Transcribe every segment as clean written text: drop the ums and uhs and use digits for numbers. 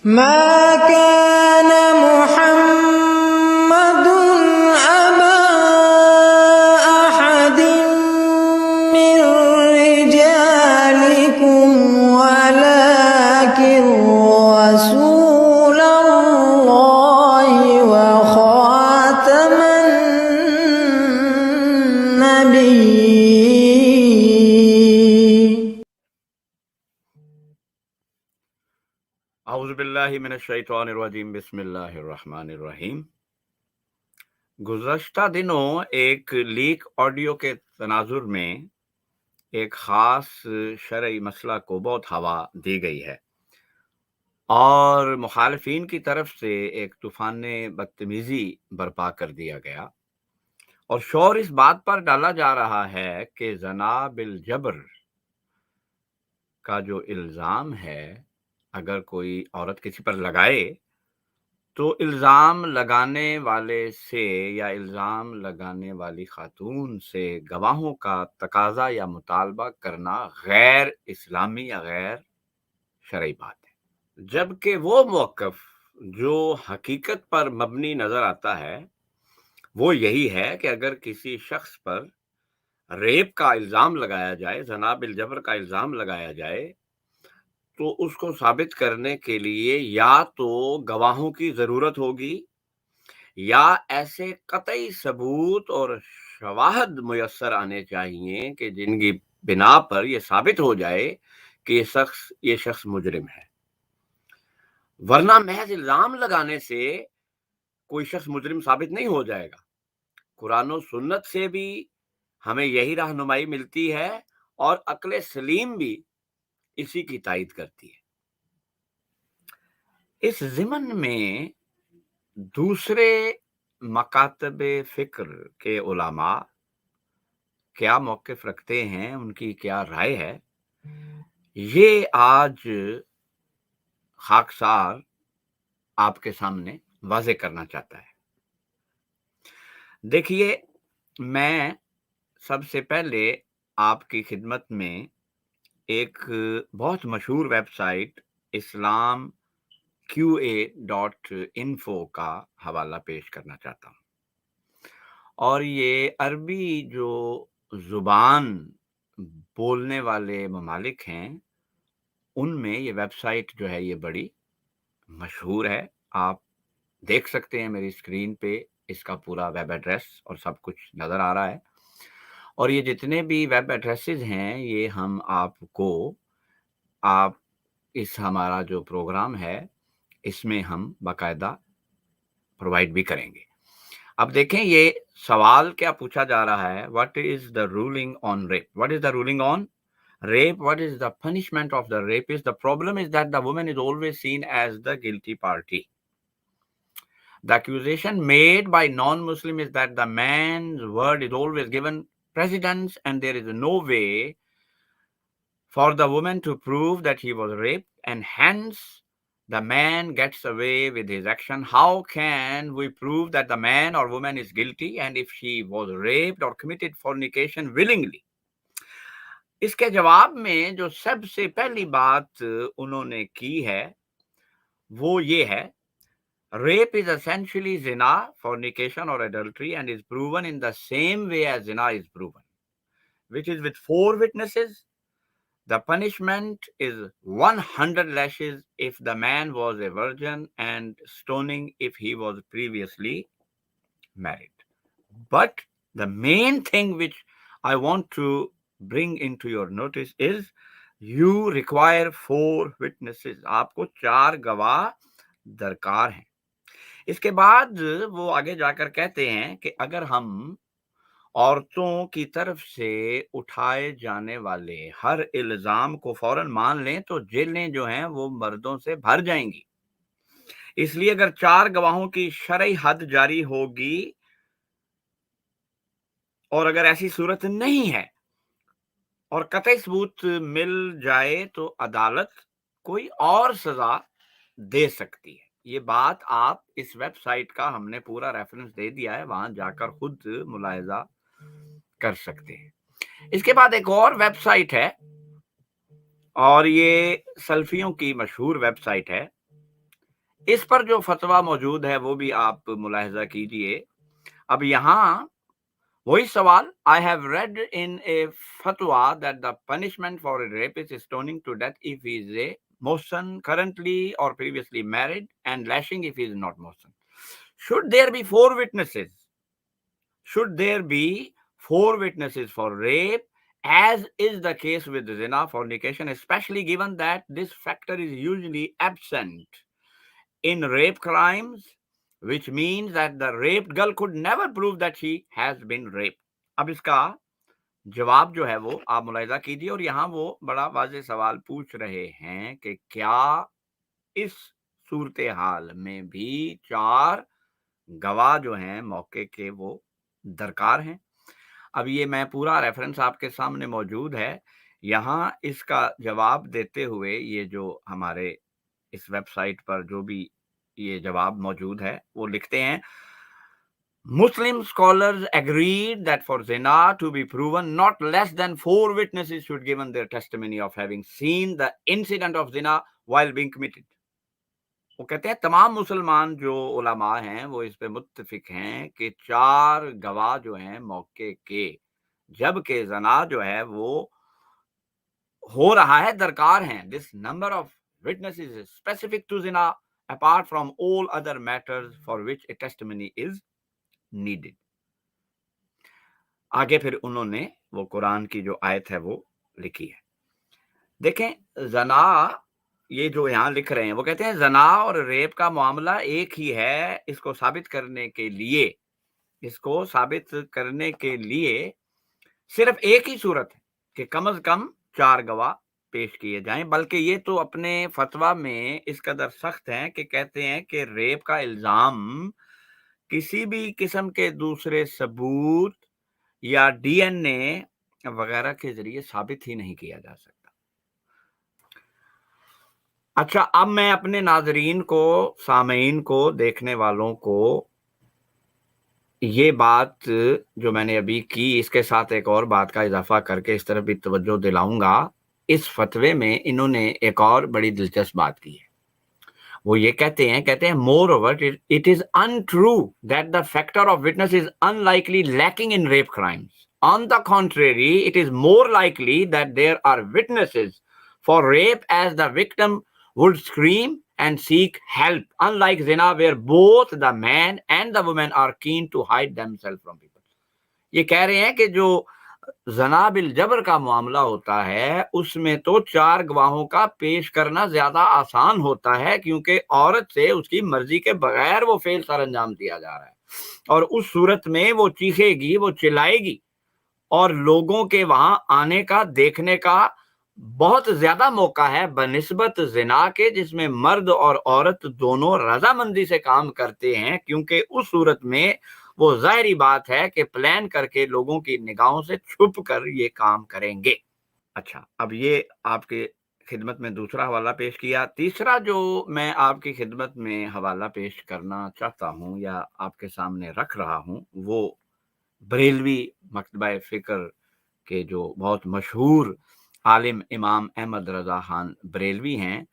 ما كان محمد أبا أحد من رجالكم ولكن رسول الله وخاتم النبيين. اعوذ باللہ من الشیطان الرجیم، بسم اللہ الرحمن الرحیم۔ گزشتہ دنوں ایک لیک آڈیو کے تناظر میں ایک خاص شرعی مسئلہ کو بہت ہوا دی گئی ہے اور مخالفین کی طرف سے ایک طوفان بدتمیزی برپا کر دیا گیا، اور شور اس بات پر ڈالا جا رہا ہے کہ زنا بالجبر کا جو الزام ہے، اگر کوئی عورت کسی پر لگائے تو الزام لگانے والے سے یا الزام لگانے والی خاتون سے گواہوں کا تقاضا یا مطالبہ کرنا غیر اسلامی یا غیر شرعی بات ہے، جبکہ وہ موقف جو حقیقت پر مبنی نظر آتا ہے وہ یہی ہے کہ اگر کسی شخص پر ریپ کا الزام لگایا جائے، زنا بالجبر کا الزام لگایا جائے، تو اس کو ثابت کرنے کے لیے یا تو گواہوں کی ضرورت ہوگی یا ایسے قطعی ثبوت اور شواہد میسر آنے چاہیے کہ جن کی بنا پر یہ ثابت ہو جائے کہ یہ شخص مجرم ہے، ورنہ محض الزام لگانے سے کوئی شخص مجرم ثابت نہیں ہو جائے گا۔ قرآن و سنت سے بھی ہمیں یہی رہنمائی ملتی ہے اور عقل سلیم بھی اسی کی تائید کرتی ہے۔ اس ضمن میں دوسرے مکاتب فکر کے علماء کیا موقف رکھتے ہیں، ان کی کیا رائے ہے، یہ آج خاکسار آپ کے سامنے واضح کرنا چاہتا ہے۔ دیکھیے، میں سب سے پہلے آپ کی خدمت میں ایک بہت مشہور ویب سائٹ islamqa.info کا حوالہ پیش کرنا چاہتا ہوں، اور یہ عربی جو زبان بولنے والے ممالک ہیں ان میں یہ ویب سائٹ جو ہے یہ بڑی مشہور ہے۔ آپ دیکھ سکتے ہیں میری اسکرین پہ اس کا پورا ویب ایڈریس اور سب کچھ نظر آ رہا ہے، اور یہ جتنے بھی ویب ایڈریسز ہیں یہ ہم آپ اس ہمارا جو پروگرام ہے اس میں ہم باقاعدہ پرووائڈ بھی کریں گے۔ اب دیکھیں یہ سوال کیا پوچھا جا رہا ہے، what is the ruling on rape? What is the ruling on rape? What is the punishment of the rapist? The problem is that the woman is always seen as the guilty party. The accusation made by non-Muslim is that the man's word is always given precedence and there is no way for the woman to prove that he was raped, and hence the man gets away with his action. How can we prove that the man or woman is guilty and if she was raped or committed fornication willingly? اس کے جواب میں جو سب سے پہلی بات انہوں نے کی ہے وہ یہ ہے، rape is essentially zina, fornication or adultery, and is proven in the same way as zina is proven, which is with 4 witnesses. The punishment is 100 lashes if the man was a virgin and stoning if he was previously married. But the main thing which I want to bring into your notice is you require 4 witnesses. آپ کو 4 گواہ درکار ہیں۔ اس کے بعد وہ آگے جا کر کہتے ہیں کہ اگر ہم عورتوں کی طرف سے اٹھائے جانے والے ہر الزام کو فوراً مان لیں تو جیلیں جو ہیں وہ مردوں سے بھر جائیں گی، اس لیے اگر 4 گواہوں کی شرعی حد جاری ہوگی اور اگر ایسی صورت نہیں ہے اور قطعی ثبوت مل جائے تو عدالت کوئی اور سزا دے سکتی ہے۔ یہ بات آپ اس ویب سائٹ کا ہم نے پورا ریفرنس دے دیا ہے، وہاں جا کر خود ملاحظہ کر سکتے ہیں۔ اس کے بعد ایک اور ویب سائٹ ہے اور یہ سلفیوں کی مشہور ویب سائٹ ہے، اس پر جو فتویٰ موجود ہے وہ بھی آپ ملاحظہ کیجئے. اب یہاں وہی سوال, I have read in a fatwa that the punishment for a rapist is stoning to death if he is a Muslim currently or previously married, and lashing if he is not Muslim. Should there be four witnesses? Should there be four witnesses for rape, as is the case with zina, fornication, especially given that this factor is usually absent in rape crimes, which means that the raped girl could never prove that she has been raped. اب اس کا جواب جو ہے وہ آپ ملاحظہ کیجیے, اور یہاں وہ بڑا واضح سوال پوچھ رہے ہیں کہ کیا اس صورتحال میں بھی 4 گواہ جو ہیں موقع کے وہ درکار ہیں. اب یہ میں پورا ریفرنس آپ کے سامنے موجود ہے. یہاں اس کا جواب دیتے ہوئے یہ جو ہمارے اس ویب سائٹ پر جو بھی یہ جواب موجود ہے وہ لکھتے ہیں, Muslim scholars agreed that for zina to be proven, not less than 4 witnesses should give their testimony of having seen the incident of zina while being committed. وہ کہتے ہیں تمام مسلمان جو علماء ہیں وہ اس پہ متفق ہیں کہ 4 گواہ جو ہیں موقع کے جبکہ زنا جو ہے وہ ہو رہا ہے درکار ہیں. This number of witnesses is specific to zina apart from all other matters for which a testimony is needed. آگے پھر انہوں نے وہ قرآن کی جو آیت ہے وہ لکھی ہے. دیکھیں زنا, یہ جو یہاں لکھ رہے ہیں وہ کہتے ہیں زنا اور ریپ کا معاملہ ایک ہی ہے. اس کو ثابت کرنے کے لیے صرف ایک ہی صورت ہے کہ کم از کم 4 گواہ پیش کیے جائیں, بلکہ یہ تو اپنے فتویٰ میں اس قدر سخت ہیں کہ کہتے ہیں کہ ریپ کا الزام کسی بھی قسم کے دوسرے ثبوت یا ڈی این اے وغیرہ کے ذریعے ثابت ہی نہیں کیا جا سکتا. اچھا, اب میں اپنے ناظرین کو, سامعین کو, دیکھنے والوں کو یہ بات جو میں نے ابھی کی اس کے ساتھ ایک اور بات کا اضافہ کر کے اس طرف بھی توجہ دلاؤں گا. اس فتوے میں انہوں نے ایک اور بڑی دلچسپ بات کی ہے. وہ یہ کہتے ہیں moreover it is untrue that the factor of witness is unlikely lacking in rape crimes. On the contrary, it is more likely that there are witnesses for rape as the victim would scream and seek help, unlike zina where both the man and the woman are keen to hide themselves from people. یہ کہہ رہے ہیں کہ جو زنا بالجبر کا معاملہ ہوتا ہے اس میں تو 4 گواہوں کا پیش کرنا زیادہ آسان ہوتا ہے, کیونکہ عورت سے اس کی مرضی کے بغیر وہ فعل سر انجام دیا جا رہا ہے, اور اس صورت میں وہ چیخے گی, وہ چلائے گی, اور لوگوں کے وہاں آنے کا, دیکھنے کا بہت زیادہ موقع ہے بنسبت زنا کے جس میں مرد اور عورت دونوں رضامندی سے کام کرتے ہیں, کیونکہ اس صورت میں وہ ظاہری بات ہے کہ پلان کر کے لوگوں کی نگاہوں سے چھپ کر یہ کام کریں گے. اچھا, اب یہ آپ کے خدمت میں دوسرا حوالہ پیش کیا. تیسرا جو میں آپ کی خدمت میں حوالہ پیش کرنا چاہتا ہوں یا آپ کے سامنے رکھ رہا ہوں وہ بریلوی مکتبہ فکر کے جو بہت مشہور عالم امام احمد رضا خان بریلوی ہیں,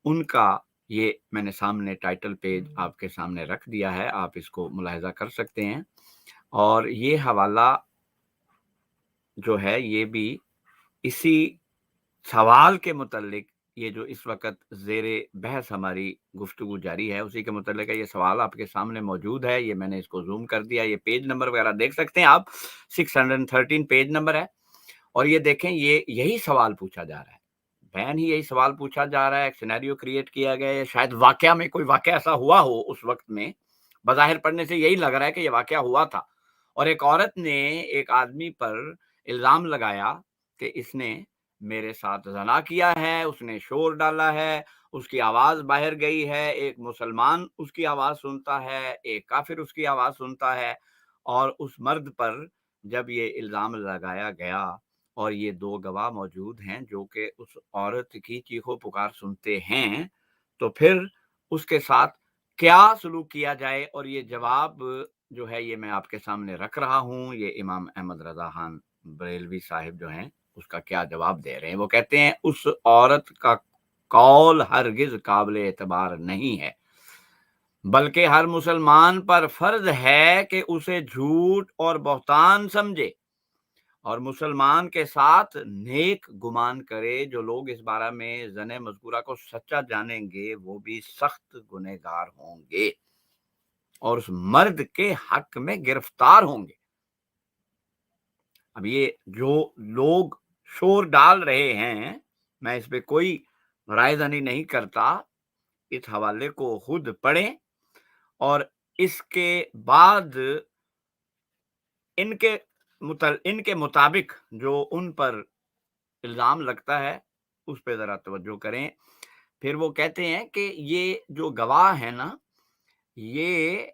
ان کا یہ میں نے سامنے ٹائٹل پیج آپ کے سامنے رکھ دیا ہے, آپ اس کو ملاحظہ کر سکتے ہیں. اور یہ حوالہ جو ہے یہ بھی اسی سوال کے متعلق, یہ جو اس وقت زیر بحث ہماری گفتگو جاری ہے اسی کے متعلق ہے. یہ سوال آپ کے سامنے موجود ہے, یہ میں نے اس کو زوم کر دیا, یہ پیج نمبر وغیرہ دیکھ سکتے ہیں آپ, 613 پیج نمبر ہے. اور یہ دیکھیں یہ یہی سوال پوچھا جا رہا ہے, بین ہی یہی سوال پوچھا جا رہا ہے. ایک سینیریو کریٹ کیا گیا ہے, شاید واقعہ میں کوئی واقعہ ایسا ہوا ہو اس وقت میں, بظاہر پڑھنے سے یہی لگ رہا ہے کہ یہ واقعہ ہوا تھا, اور ایک عورت نے ایک آدمی پر الزام لگایا کہ اس نے میرے ساتھ زنا کیا ہے, اس نے شور ڈالا ہے, اس کی آواز باہر گئی ہے, ایک مسلمان اس کی آواز سنتا ہے, ایک کافر اس کی آواز سنتا ہے. اور اس مرد پر جب یہ الزام لگایا گیا اور یہ 2 گواہ موجود ہیں جو کہ اس عورت کی چیخو پکار سنتے ہیں, تو پھر اس کے ساتھ کیا سلوک کیا جائے. اور یہ جواب جو ہے یہ میں آپ کے سامنے رکھ رہا ہوں, یہ امام احمد رضا خان بریلوی صاحب جو ہیں اس کا کیا جواب دے رہے ہیں. وہ کہتے ہیں اس عورت کا قول ہرگز قابل اعتبار نہیں ہے, بلکہ ہر مسلمان پر فرض ہے کہ اسے جھوٹ اور بہتان سمجھے اور مسلمان کے ساتھ نیک گمان کرے۔ جو لوگ اس بارے میں زن مذکورہ کو سچا جانیں گے وہ بھی سخت گنہگار ہوں گے اور اس مرد کے حق میں گرفتار ہوں گے۔ اب یہ جو لوگ شور ڈال رہے ہیں، میں اس پہ کوئی رائے دہی نہیں کرتا، اس حوالے کو خود پڑھیں اور اس کے بعد ان کے مطابق جو ان پر الزام لگتا ہے اس پہ ذرا توجہ کریں۔ پھر وہ کہتے ہیں کہ یہ جو گواہ ہے نا، یہ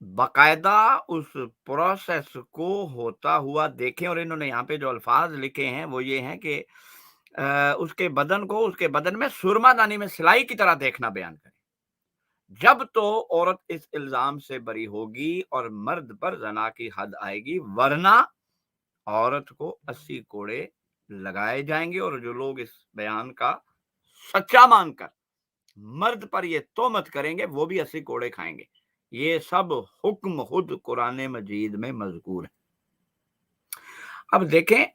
باقاعدہ اس پروسیس کو ہوتا ہوا دیکھیں، اور انہوں نے یہاں پہ جو الفاظ لکھے ہیں وہ یہ ہیں کہ اس کے بدن کو اس کے بدن میں سرما دانی میں سلائی کی طرح دیکھنا بیان کریں جب تو عورت اس الزام سے بری ہوگی اور مرد پر زنا کی حد آئے گی، ورنہ عورت کو 80 کوڑے لگائے جائیں گے، اور جو لوگ اس بیان کا سچا مان کر مرد پر یہ تہمت کریں گے وہ بھی 80 کوڑے کھائیں گے۔ یہ سب حکم خود قرآن مجید میں مذکور ہے۔ اب دیکھیں،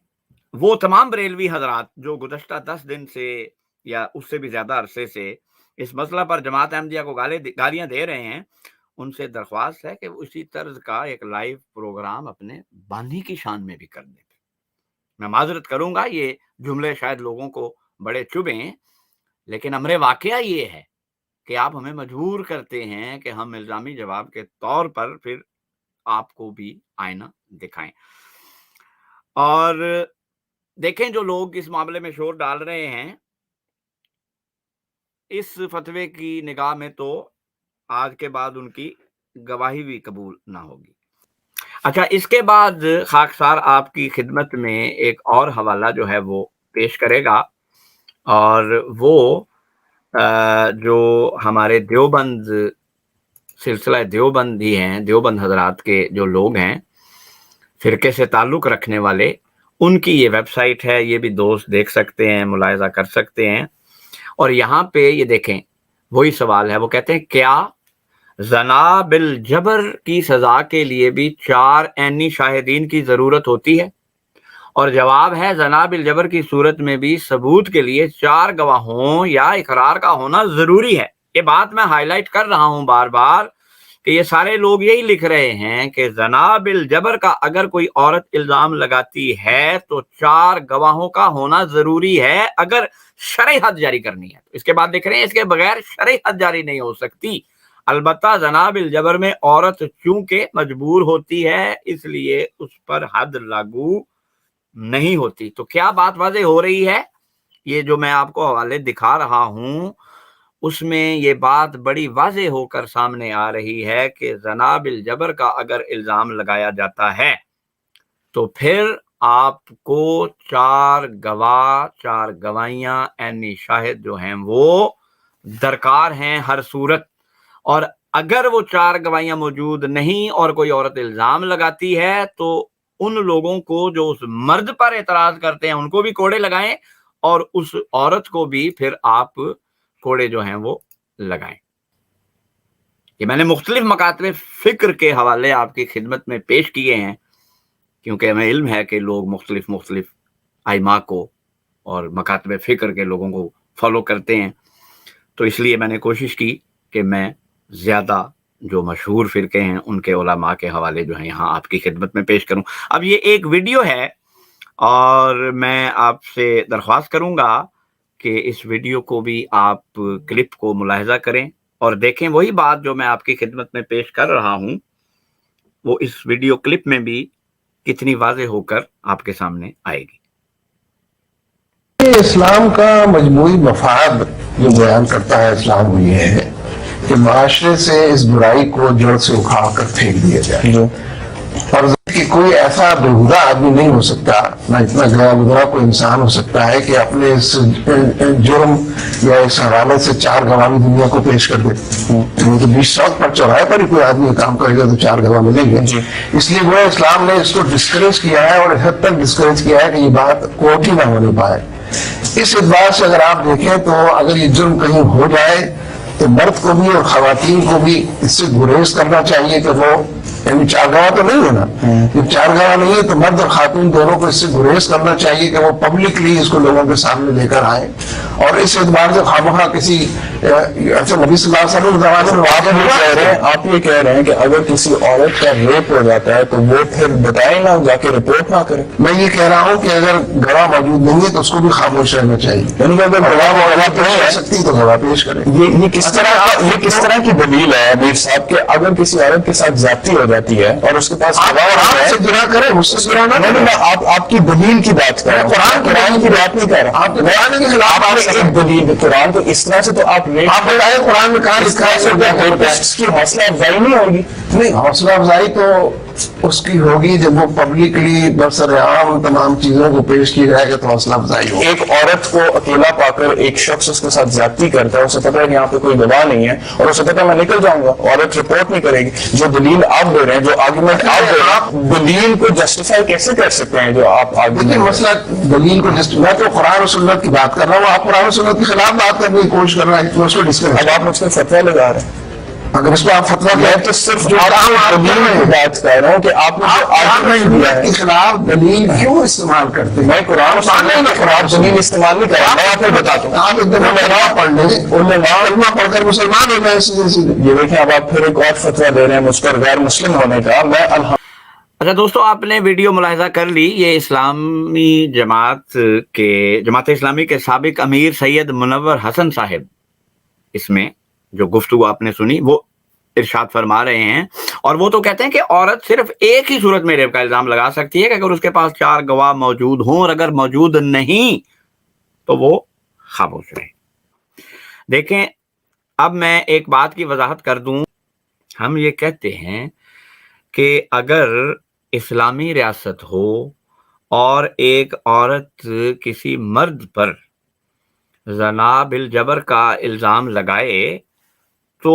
وہ تمام بریلوی حضرات جو گزشتہ 10 دن سے یا اس سے بھی زیادہ عرصے سے اس مسئلہ پر جماعت احمدیہ کو گالیاں دے رہے ہیں، ان سے درخواست ہے کہ وہ اسی طرز کا ایک لائیو پروگرام اپنے بانی کی شان میں بھی کر دیں۔ میں معذرت کروں گا، یہ جملے شاید لوگوں کو بڑے چبھیں، لیکن امر واقعہ یہ ہے کہ آپ ہمیں مجبور کرتے ہیں کہ ہم الزامی جواب کے طور پر پھر آپ کو بھی آئینہ دکھائیں۔ اور دیکھیں، جو لوگ اس معاملے میں شور ڈال رہے ہیں، اس فتوے کی نگاہ میں تو آج کے بعد ان کی گواہی بھی قبول نہ ہوگی۔ اچھا، اس کے بعد خاکسار آپ کی خدمت میں ایک اور حوالہ جو ہے وہ پیش کرے گا، اور وہ جو ہمارے دیوبند سلسلہ دیوبندی ہیں، دیوبند حضرات کے جو لوگ ہیں، فرقے سے تعلق رکھنے والے، ان کی یہ ویب سائٹ ہے، یہ بھی دوست دیکھ سکتے ہیں، ملاحظہ کر سکتے ہیں۔ اور یہاں پہ یہ دیکھیں، وہی سوال ہے، وہ کہتے ہیں کیا زنا بالجبر کی سزا کے لیے بھی 4 عینی شاہدین کی ضرورت ہوتی ہے؟ اور جواب ہے، زنا بالجبر کی صورت میں بھی ثبوت کے لیے 4 گواہوں یا اقرار کا ہونا ضروری ہے۔ یہ بات میں ہائی لائٹ کر رہا ہوں بار بار کہ یہ سارے لوگ یہی لکھ رہے ہیں کہ زنا بالجبر کا اگر کوئی عورت الزام لگاتی ہے تو 4 گواہوں کا ہونا ضروری ہے اگر شرعی حد جاری کرنی ہے۔ اس کے بعد دیکھ رہے ہیں، اس کے بغیر شرعی حد جاری نہیں ہو سکتی۔ البتہ زنا بالجبر میں عورت چونکہ مجبور ہوتی ہے، اس لیے اس پر حد لاگو نہیں ہوتی۔ تو کیا بات واضح ہو رہی ہے؟ یہ جو میں آپ کو حوالے دکھا رہا ہوں اس میں یہ بات بڑی واضح ہو کر سامنے آ رہی ہے کہ زنا بالجبر کا اگر الزام لگایا جاتا ہے تو پھر آپ کو 4 گواہ، 4 گواہیاں، عینی شاہد جو ہیں وہ درکار ہیں ہر صورت۔ اور اگر وہ 4 گواہیاں موجود نہیں اور کوئی عورت الزام لگاتی ہے تو ان لوگوں کو جو اس مرد پر اعتراض کرتے ہیں ان کو بھی کوڑے لگائیں، اور اس عورت کو بھی پھر آپ کوڑے جو ہیں وہ لگائیں۔ یہ میں نے مختلف مکاتب فکر کے حوالے آپ کی خدمت میں پیش کیے ہیں، کیونکہ ہمیں علم ہے کہ لوگ مختلف ائمہ کو اور مکاتب فکر کے لوگوں کو فالو کرتے ہیں، تو اس لیے میں نے کوشش کی کہ میں زیادہ جو مشہور فرقے ہیں ان کے علماء کے حوالے جو ہیں یہاں آپ کی خدمت میں پیش کروں۔ اب یہ ایک ویڈیو ہے اور میں آپ سے درخواست کروں گا کہ اس ویڈیو کو بھی آپ کلپ کو ملاحظہ کریں اور دیکھیں، وہی بات جو میں آپ کی خدمت میں پیش کر رہا ہوں وہ اس ویڈیو کلپ میں بھی کتنی واضح ہو کر آپ کے سامنے آئے گی۔ اسلام کا مجموعی مفاد جو بیان کرتا ہے اسلام وہ یہ ہے کہ معاشرے سے اس برائی کو جڑ سے اکھاڑ کر پھینک دیا جائے، اور کہ کوئی ایسا بےہودہ آدمی نہیں ہو سکتا، نہ اتنا گیا گزرا کوئی انسان ہو سکتا ہے کہ اپنے اس جرم یا اس حوالے سے 4 گواہ دنیا کو پیش کر دے۔ وہ تو 20 سال پر چوراہے پر ہی کوئی آدمی کام کرے گا تو 4 گواہ ملیں گے۔ اس لیے وہ اسلام نے اس کو ڈسکریج کیا ہے، اور حد تک ڈسکریج کیا ہے کہ یہ بات کوٹ ہی نہ ہونے پائے۔ اس اعتبار سے اگر آپ دیکھیں تو اگر یہ جرم کہیں ہو جائے تو مرد کو بھی اور خواتین کو بھی اس سے گریز کرنا چاہیے کہ وہ یعنی چارگاہ تو نہیں ہے نا، جب چارگاہ نہیں ہے تو مرد اور خاتون دونوں کو اس سے گریز کرنا چاہیے کہ وہ پبلکلی اس کو لوگوں کے سامنے لے کر آئیں، اور اس اعتبار سے خواہ کسی اچھا نبی صلی اللہ علیہ وسلم زمانے میں آپ یہ کہہ رہے ہیں کہ اگر کسی عورت کا ریپ ہو جاتا ہے تو وہ پھر بتائے نہ، جا کے رپورٹ نہ کرے؟ میں یہ کہہ رہا ہوں کہ اگر گواہ موجود نہیں ہے تو اس کو بھی خاموش رہنا چاہیے، یعنی کہ اگر گواہ پیش کر سکتی تو گواہ پیش کرے۔ یہ کس طرح کی دلیل ہے امیر صاحب کہ اگر کسی عورت کے ساتھ زیادتی ہو جاتی ہے اور اس کے پاس قرآن سے گناہ کرے، مجھ سے گناہ نہ کرے۔ آپ کی دلیل کی بات کر رہے ہیں، قرآن کی بات نہیں کر رہا۔ آپ قرآن کے خلاف ایک دلیل قرآن تو اس طرح سے تو آپ بتائیں قرآن میں کہاں لکھا ہے اس کی حوصلہ افزائی نہیں ہوگی؟ نہیں، حوصلہ افزائی تو اس کی ہوگی جب وہ پبلکلی برسر عام تمام چیزوں کو پیش کی جائے گا تو حوصلہ افزائی ہوگی۔ ایک عورت کو اکیلا پا کر ایک شخص اس کے ساتھ زیادتی کرتا ہے، اسے پتا ہے کہ یہاں پہ کوئی گواہ نہیں ہے اور اسے پتا ہے میں نکل جاؤں گا، عورت رپورٹ نہیں کرے گی۔ جو دلیل آپ دے رہے ہیں، جو آرگومنٹ آپ دے رہے ہیں، دلیل کو جسٹیفائی کیسے کر سکتے ہیں جو آپ لیکن مسئلہ دلیل کو میں تو قرآن و سنت کی بات کر رہا ہوں، آپ قرآن و سنت کے خلاف بات کرنے کی کوشش کر رہے ہیں تو اس کو ڈسکس۔ اب آپ مجھ سے فتویٰ لگا رہے ہیں، اگر اس کو آپ فتویٰ میں تو صرف دلیل کی بات کر رہا ہوں کہ آپ نے جو آرگومنٹ کے خلاف دلیل کیوں استعمال کرتے ہیں؟ میں قرآن کے خلاف دلیل استعمال نہیں کر رہا، میں آپ کو بتاتا ہوں۔ آپ ایک دفعہ کلمہ پڑھ لیں، کلمہ پڑھ کر مسلمان ہو جائیں سیدھے سیدھے۔ یہ دیکھیں اب آپ پھر ایک اور فتویٰ دے رہے ہیں مجھ پر غیر مسلم ہونے کا۔ میں اچھا دوستو، آپ نے ویڈیو ملاحظہ کر لی، یہ اسلامی جماعت اسلامی کے سابق امیر سید منور حسن صاحب اس میں جو گفتگو آپ نے سنی وہ ارشاد فرما رہے ہیں، اور وہ تو کہتے ہیں کہ عورت صرف ایک ہی صورت میں ریپ کا الزام لگا سکتی ہے کہ اگر اس کے پاس 4 گواہ موجود ہوں، اور اگر موجود نہیں تو وہ خاموش رہے۔ دیکھیں، اب میں ایک بات کی وضاحت کر دوں، ہم یہ کہتے ہیں کہ اگر اسلامی ریاست ہو اور ایک عورت کسی مرد پر زنا بالجبر کا الزام لگائے تو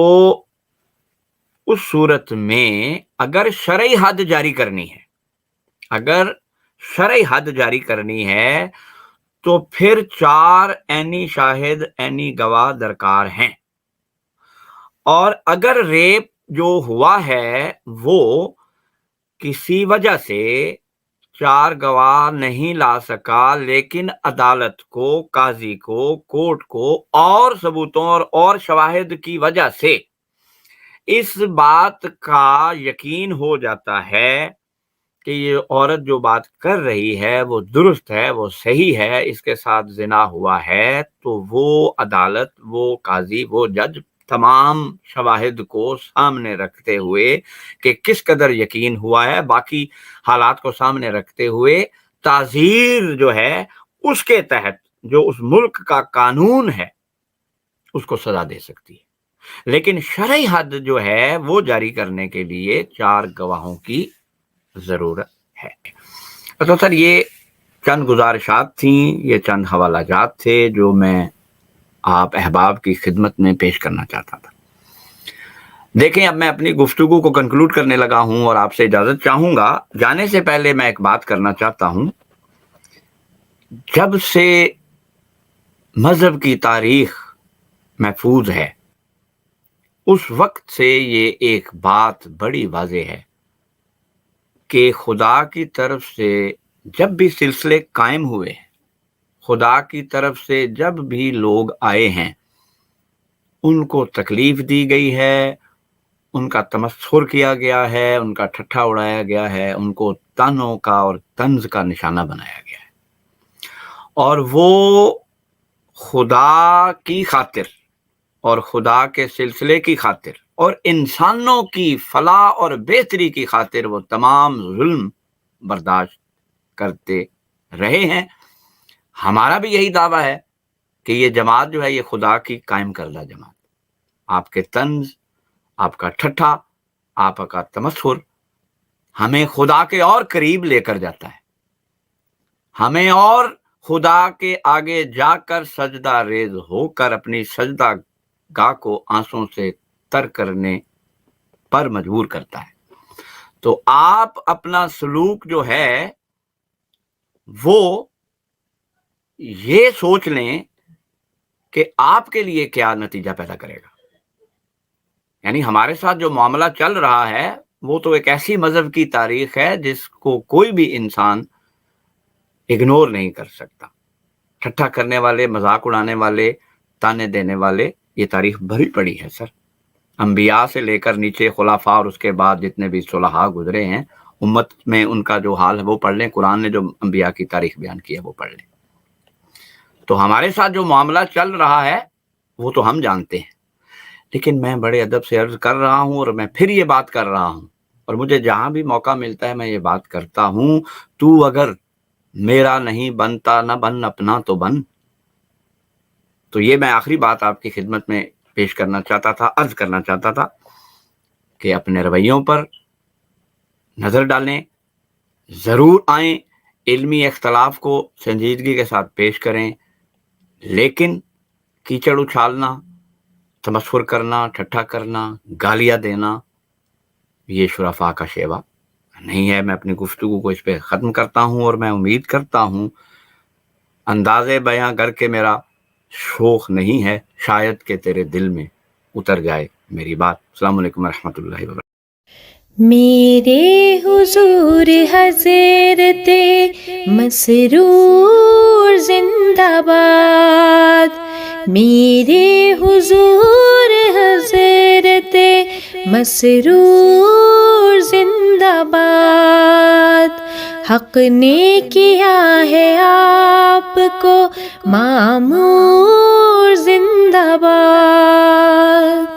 اس صورت میں اگر شرعی حد جاری کرنی ہے تو پھر 4 عینی شاہد عینی گواہ درکار ہیں، اور اگر ریپ جو ہوا ہے وہ کسی وجہ سے 4 گواہ نہیں لا سکا، لیکن عدالت کو، قاضی کو، کورٹ کو اور ثبوتوں اور شواہد کی وجہ سے اس بات کا یقین ہو جاتا ہے کہ یہ عورت جو بات کر رہی ہے وہ درست ہے، وہ صحیح ہے، اس کے ساتھ زنا ہوا ہے، تو وہ عدالت، وہ قاضی، وہ جج تمام شواہد کو سامنے رکھتے ہوئے کہ کس قدر یقین ہوا ہے، باقی حالات کو سامنے رکھتے ہوئے تعزیر جو ہے اس کے تحت جو اس ملک کا قانون ہے اس کو سزا دے سکتی ہے۔ لیکن شرعی حد جو ہے وہ جاری کرنے کے لیے 4 گواہوں کی ضرورت ہے۔ تو سر یہ چند گزارشات تھیں، یہ چند حوالہ جات تھے جو میں آپ احباب کی خدمت میں پیش کرنا چاہتا تھا۔ دیکھیں، اب میں اپنی گفتگو کو کنکلوڈ کرنے لگا ہوں اور آپ سے اجازت چاہوں گا۔ جانے سے پہلے میں ایک بات کرنا چاہتا ہوں، جب سے مذہب کی تاریخ محفوظ ہے اس وقت سے یہ ایک بات بڑی واضح ہے کہ خدا کی طرف سے جب بھی سلسلے قائم ہوئے، خدا کی طرف سے جب بھی لوگ آئے ہیں، ان کو تکلیف دی گئی ہے، ان کا تمسخر کیا گیا ہے، ان کا ٹھٹھا اڑایا گیا ہے، ان کو طعنوں کا اور طنز کا نشانہ بنایا گیا ہے، اور وہ خدا کی خاطر اور خدا کے سلسلے کی خاطر اور انسانوں کی فلاح اور بہتری کی خاطر وہ تمام ظلم برداشت کرتے رہے ہیں۔ ہمارا بھی یہی دعویٰ ہے کہ یہ جماعت جو ہے یہ خدا کی قائم کردہ جماعت، آپ کے طنز، آپ کا ٹھٹھا، آپ کا تمسخر ہمیں خدا کے اور قریب لے کر جاتا ہے، ہمیں اور خدا کے آگے جا کر سجدہ ریز ہو کر اپنی سجدہ گاہ کو آنسوں سے تر کرنے پر مجبور کرتا ہے۔ تو آپ اپنا سلوک جو ہے وہ یہ سوچ لیں کہ آپ کے لیے کیا نتیجہ پیدا کرے گا۔ یعنی ہمارے ساتھ جو معاملہ چل رہا ہے وہ تو ایک ایسی مذہب کی تاریخ ہے جس کو کوئی بھی انسان اگنور نہیں کر سکتا. ٹھٹھا کرنے والے، مذاق اڑانے والے، تانے دینے والے، یہ تاریخ بھری پڑی ہے سر. انبیاء سے لے کر نیچے خلفاء اور اس کے بعد جتنے بھی صلحاء گزرے ہیں امت میں، ان کا جو حال ہے وہ پڑھ لیں. قرآن نے جو انبیاء کی تاریخ بیان کی ہے وہ پڑھ لیں. تو ہمارے ساتھ جو معاملہ چل رہا ہے وہ تو ہم جانتے ہیں، لیکن میں بڑے ادب سے عرض کر رہا ہوں اور میں پھر یہ بات کر رہا ہوں، اور مجھے جہاں بھی موقع ملتا ہے میں یہ بات کرتا ہوں، تو اگر میرا نہیں بنتا نہ بن اپنا تو بن. تو یہ میں آخری بات آپ کی خدمت میں پیش کرنا چاہتا تھا، عرض کرنا چاہتا تھا کہ اپنے رویوں پر نظر ڈالیں، ضرور آئیں، علمی اختلاف کو سنجیدگی کے ساتھ پیش کریں، لیکن کیچڑ اچھالنا، تمسخر کرنا، ٹھٹھا کرنا، گالیاں دینا، یہ شرفاء کا شیوا نہیں ہے. میں اپنی گفتگو کو اس پہ ختم کرتا ہوں، اور میں امید کرتا ہوں انداز بیاں کر کے میرا شوق نہیں ہے، شاید کہ تیرے دل میں اتر جائے میری بات. السلام علیکم ورحمۃ اللہ وبرکاتہ. میرے حضور حضرت مسرور زندہ باد، میرے حضور حضرت مسرور زندہ باد. حق نے کیا ہے آپ کو معمور زندہ باد.